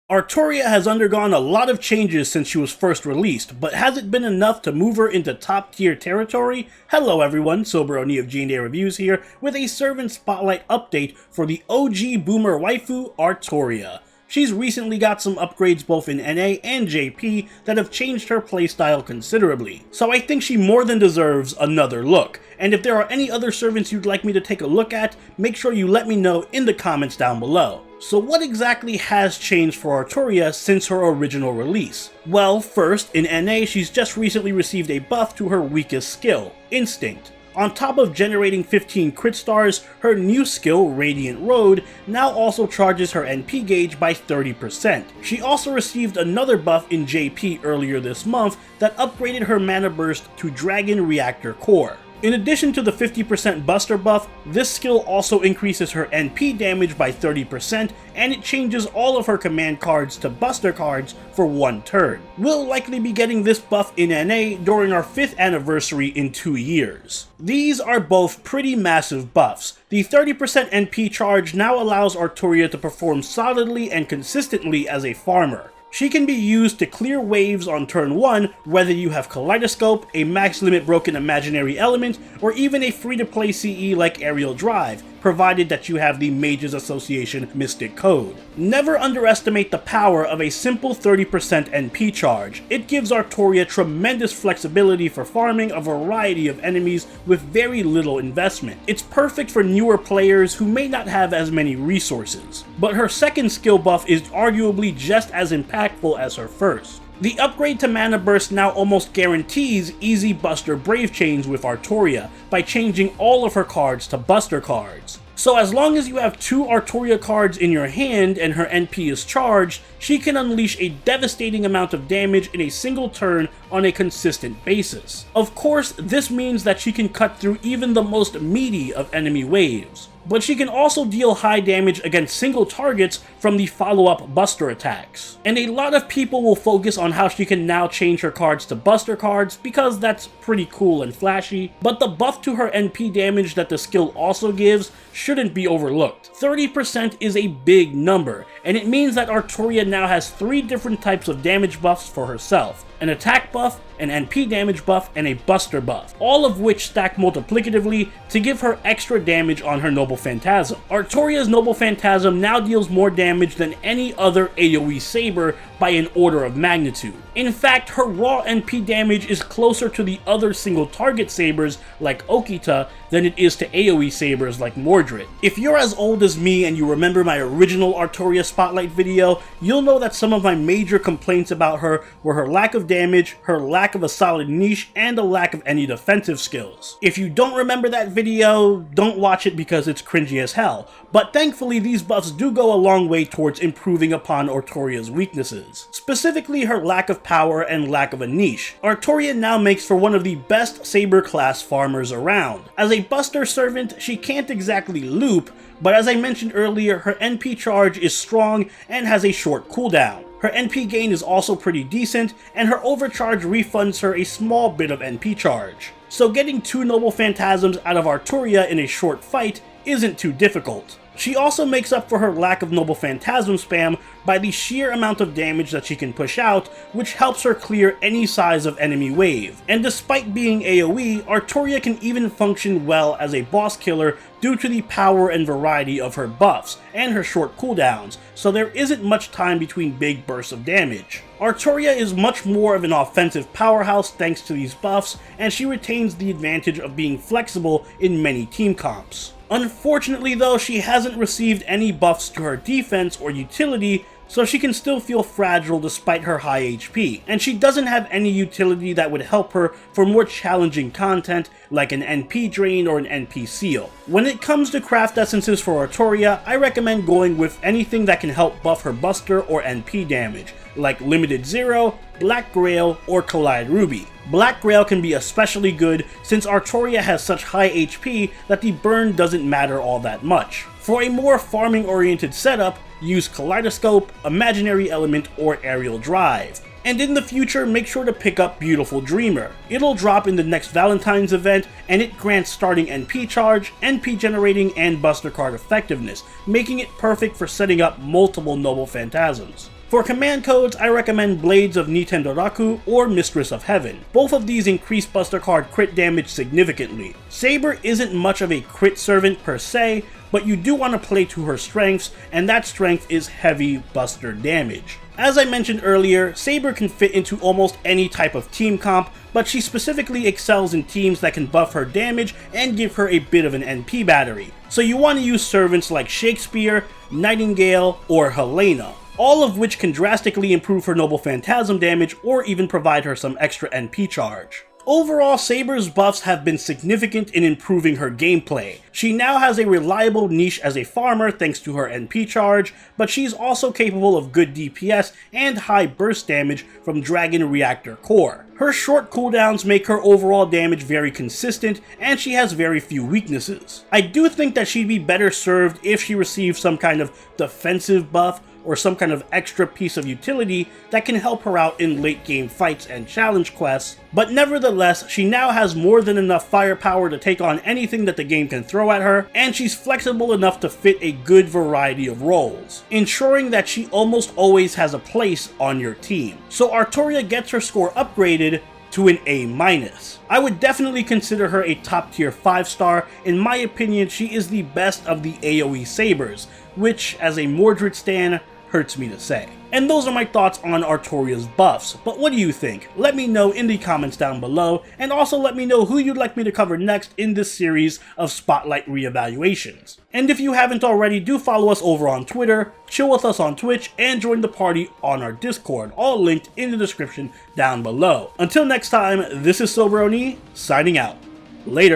Artoria has undergone a lot of changes since she was first released, but has it been enough to move her into top tier territory? Hello everyone, Saber of G&A Reviews here with a Servant Spotlight update for the OG Boomer waifu, Artoria. She's recently got some upgrades both in NA and JP that have changed her playstyle considerably, so I think she more than deserves another look. And if there are any other servants you'd like me to take a look at, make sure you let me know in the comments down below. So what exactly has changed for Artoria since her original release? Well, first, in NA she's just recently received a buff to her weakest skill, Instinct. On top of generating 15 crit stars, her new skill, Radiant Road, now also charges her NP gauge by 30%. She also received another buff in JP earlier this month that upgraded her mana burst to Dragon Reactor Core. In addition to the 50% Buster buff, this skill also increases her NP damage by 30%, and it changes all of her command cards to Buster cards for one turn. We'll likely be getting this buff in NA during our 5th anniversary in 2 years. These are both pretty massive buffs. The 30% NP charge now allows Artoria to perform solidly and consistently as a farmer. She can be used to clear waves on turn 1, whether you have Kaleidoscope, a max limit broken imaginary element, or even a free-to-play CE like Aerial Drive, provided that you have the Mages Association Mystic Code. Never underestimate the power of a simple 30% NP charge. It gives Artoria tremendous flexibility for farming a variety of enemies with very little investment. It's perfect for newer players who may not have as many resources. But her second skill buff is arguably just as impactful as her first. The upgrade to Mana Burst now almost guarantees easy Buster Brave Chains with Artoria by changing all of her cards to Buster cards. So as long as you have 2 Artoria cards in your hand and her NP is charged, she can unleash a devastating amount of damage in a single turn on a consistent basis. Of course, this means that she can cut through even the most meaty of enemy waves. But she can also deal high damage against single targets from the follow-up Buster attacks. And a lot of people will focus on how she can now change her cards to Buster cards because that's pretty cool and flashy, but the buff to her NP damage that the skill also gives shouldn't be overlooked. 30% is a big number, and it means that Artoria now has 3 different types of damage buffs for herself. An attack buff, an NP damage buff, and a Buster buff, all of which stack multiplicatively to give her extra damage on her Noble Phantasm. Artoria's Noble Phantasm now deals more damage than any other AoE Saber by an order of magnitude. In fact, her raw NP damage is closer to the other single target Sabers like Okita than it is to AoE Sabers like Mordred. If you're as old as me and you remember my original Artoria Spotlight video, you'll know that some of my major complaints about her were her lack of damage, her lack of a solid niche, and a lack of any defensive skills. If you don't remember that video, don't watch it because it's cringy as hell, but thankfully these buffs do go a long way towards improving upon Artoria's weaknesses, specifically her lack of power and lack of a niche. Artoria now makes for one of the best Saber class farmers around. As a Buster servant, she can't exactly loop, but as I mentioned earlier, her NP charge is strong and has a short cooldown. Her NP gain is also pretty decent, and her overcharge refunds her a small bit of NP charge. So getting 2 Noble Phantasms out of Artoria in a short fight isn't too difficult. She also makes up for her lack of Noble Phantasm spam by the sheer amount of damage that she can push out, which helps her clear any size of enemy wave. And despite being AoE, Artoria can even function well as a boss killer due to the power and variety of her buffs, and her short cooldowns, so there isn't much time between big bursts of damage. Artoria is much more of an offensive powerhouse thanks to these buffs, and she retains the advantage of being flexible in many team comps. Unfortunately though, she hasn't received any buffs to her defense or utility, so she can still feel fragile despite her high HP, and she doesn't have any utility that would help her for more challenging content like an NP drain or an NP seal. When it comes to craft essences for Artoria, I recommend going with anything that can help buff her Buster or NP damage, like Limited Zero, Black Grail, or Collide Ruby. Black Grail can be especially good since Artoria has such high HP that the burn doesn't matter all that much. For a more farming oriented setup, use Kaleidoscope, Imaginary Element, or Aerial Drive. And in the future, make sure to pick up Beautiful Dreamer. It'll drop in the next Valentine's event, and it grants starting NP charge, NP generating, and Buster card effectiveness, making it perfect for setting up multiple Noble Phantasms. For command codes, I recommend Blades of Nitendoraku or Mistress of Heaven. Both of these increase Buster Card crit damage significantly. Saber isn't much of a crit servant per se, but you do want to play to her strengths, and that strength is heavy Buster damage. As I mentioned earlier, Saber can fit into almost any type of team comp, but she specifically excels in teams that can buff her damage and give her a bit of an NP battery. So you want to use servants like Shakespeare, Nightingale, or Helena, all of which can drastically improve her Noble Phantasm damage or even provide her some extra NP charge. Overall, Saber's buffs have been significant in improving her gameplay. She now has a reliable niche as a farmer thanks to her NP charge, but she's also capable of good DPS and high burst damage from Dragon Reactor Core. Her short cooldowns make her overall damage very consistent, and she has very few weaknesses. I do think that she'd be better served if she received some kind of defensive buff or some kind of extra piece of utility that can help her out in late game fights and challenge quests, but nevertheless, she now has more than enough firepower to take on anything that the game can throw at her, and she's flexible enough to fit a good variety of roles, ensuring that she almost always has a place on your team. So Artoria gets her score upgraded to an A-. I would definitely consider her a top tier 5-star. In my opinion, she is the best of the AoE Sabers, which, as a Mordred stan, hurts me to say. And those are my thoughts on Artoria's buffs, but what do you think? Let me know in the comments down below, and also let me know who you'd like me to cover next in this series of Spotlight reevaluations. And if you haven't already, do follow us over on Twitter, chill with us on Twitch, and join the party on our Discord, all linked in the description down below. Until next time, this is Sober Oni, signing out. Later.